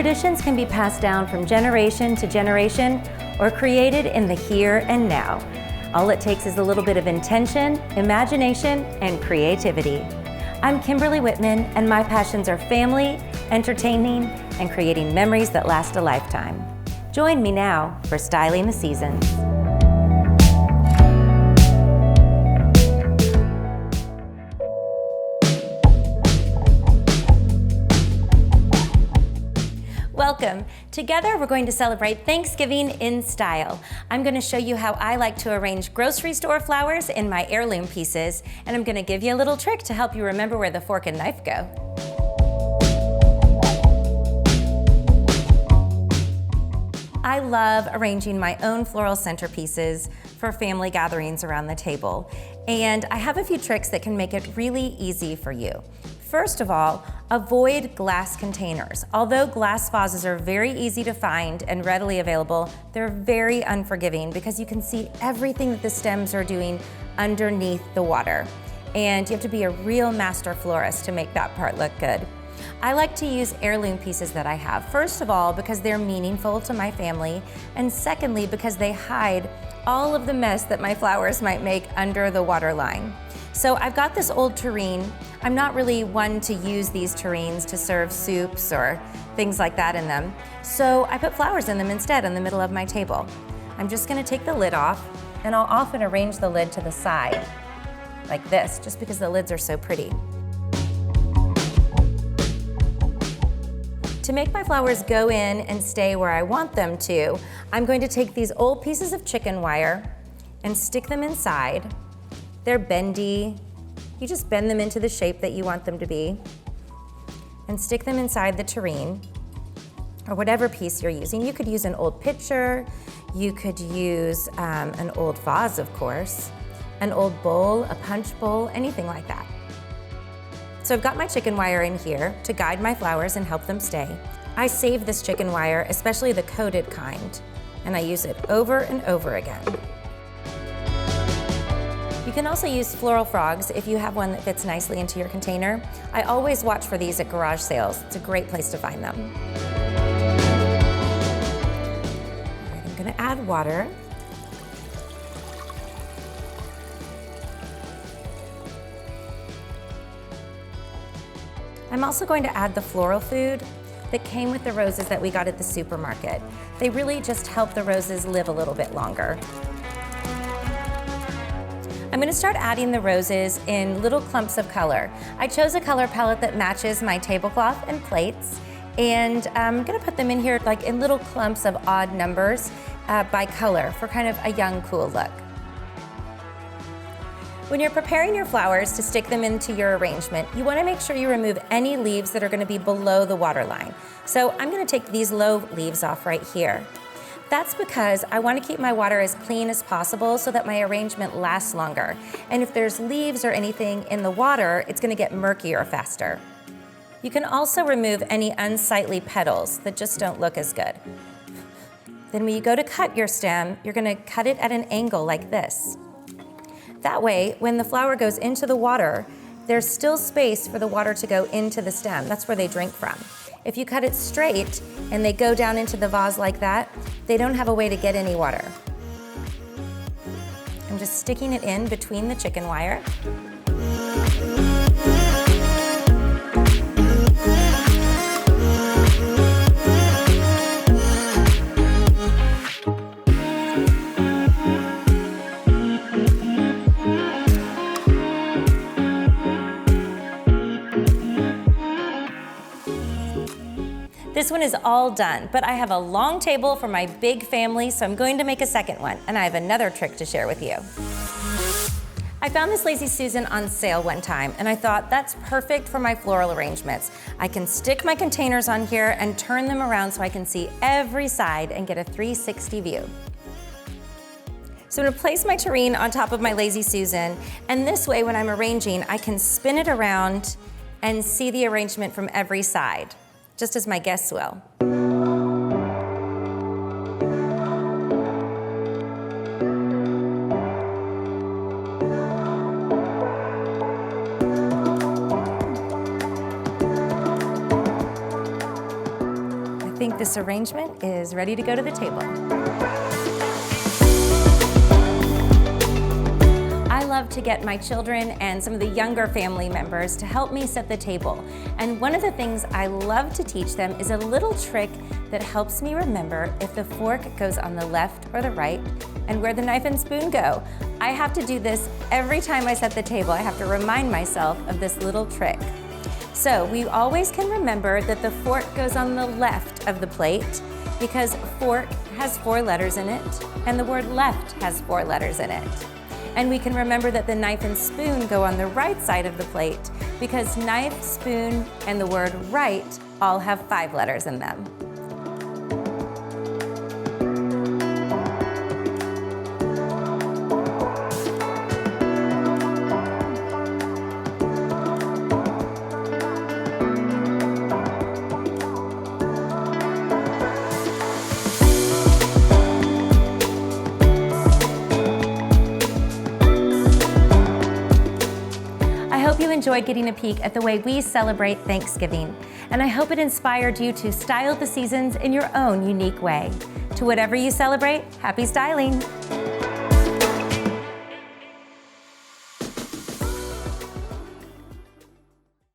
Traditions can be passed down from generation to generation or created in the here and now. All it takes is a little bit of intention, imagination, and creativity. I'm Kimberly Whitman, and my passions are family, entertaining, and creating memories that last a lifetime. Join me now for Styling the Seasons. Welcome. Together we're going to celebrate Thanksgiving in style. I'm going to show you how I like to arrange grocery store flowers in my heirloom pieces, and I'm going to give you a little trick to help you remember where the fork and knife go. I love arranging my own floral centerpieces for family gatherings around the table, and I have a few tricks that can make it really easy for you. First of all, avoid glass containers. Although glass vases are very easy to find and readily available, they're very unforgiving because you can see everything that the stems are doing underneath the water. And you have to be a real master florist to make that part look good. I like to use heirloom pieces that I have. First of all, because they're meaningful to my family, and secondly, because they hide all of the mess that my flowers might make under the water line. So I've got this old tureen. I'm not really one to use these tureens to serve soups or things like that in them. So I put flowers in them instead in the middle of my table. I'm just gonna take the lid off, and I'll often arrange the lid to the side like this, just because the lids are so pretty. To make my flowers go in and stay where I want them to, I'm going to take these old pieces of chicken wire and stick them inside. They're bendy. You just bend them into the shape that you want them to be and stick them inside the tureen or whatever piece you're using. You could use an old pitcher, you could use an old vase, of course, an old bowl, a punch bowl, anything like that. So I've got my chicken wire in here to guide my flowers and help them stay. I save this chicken wire, especially the coated kind, and I use it over and over again. You can also use floral frogs if you have one that fits nicely into your container. I always watch for these at garage sales. It's a great place to find them. All right, I'm gonna add water. I'm also going to add the floral food that came with the roses that we got at the supermarket. They really just help the roses live a little bit longer. I'm gonna start adding the roses in little clumps of color. I chose a color palette that matches my tablecloth and plates, and I'm gonna put them in here like in little clumps of odd numbers by color for kind of a young, cool look. When you're preparing your flowers to stick them into your arrangement, you wanna make sure you remove any leaves that are gonna be below the water line. So I'm gonna take these low leaves off right here. That's because I want to keep my water as clean as possible so that my arrangement lasts longer. And if there's leaves or anything in the water, it's going to get murkier faster. You can also remove any unsightly petals that just don't look as good. Then when you go to cut your stem, you're going to cut it at an angle like this. That way, when the flower goes into the water, there's still space for the water to go into the stem. That's where they drink from. If you cut it straight and they go down into the vase like that, they don't have a way to get any water. I'm just sticking it in between the chicken wire. This one is all done, but I have a long table for my big family, so I'm going to make a second one, and I have another trick to share with you. I found this Lazy Susan on sale one time, and I thought that's perfect for my floral arrangements. I can stick my containers on here and turn them around so I can see every side and get a 360 view. So I'm gonna place my tureen on top of my Lazy Susan, and this way when I'm arranging, I can spin it around and see the arrangement from every side, just as my guests will. think this arrangement is ready to go to the table. I love to get my children and some of the younger family members to help me set the table. And one of the things I love to teach them is a little trick that helps me remember if the fork goes on the left or the right and where the knife and spoon go. I have to do this every time I set the table. I have to remind myself of this little trick. So we always can remember that the fork goes on the left of the plate because fork has 4 letters in it and the word left has 4 letters in it. And we can remember that the knife and spoon go on the right side of the plate because knife, spoon, and the word right all have 5 letters in them. Enjoyed getting a peek at the way we celebrate Thanksgiving, and I hope it inspired you to style the seasons in your own unique way. To whatever you celebrate, happy styling!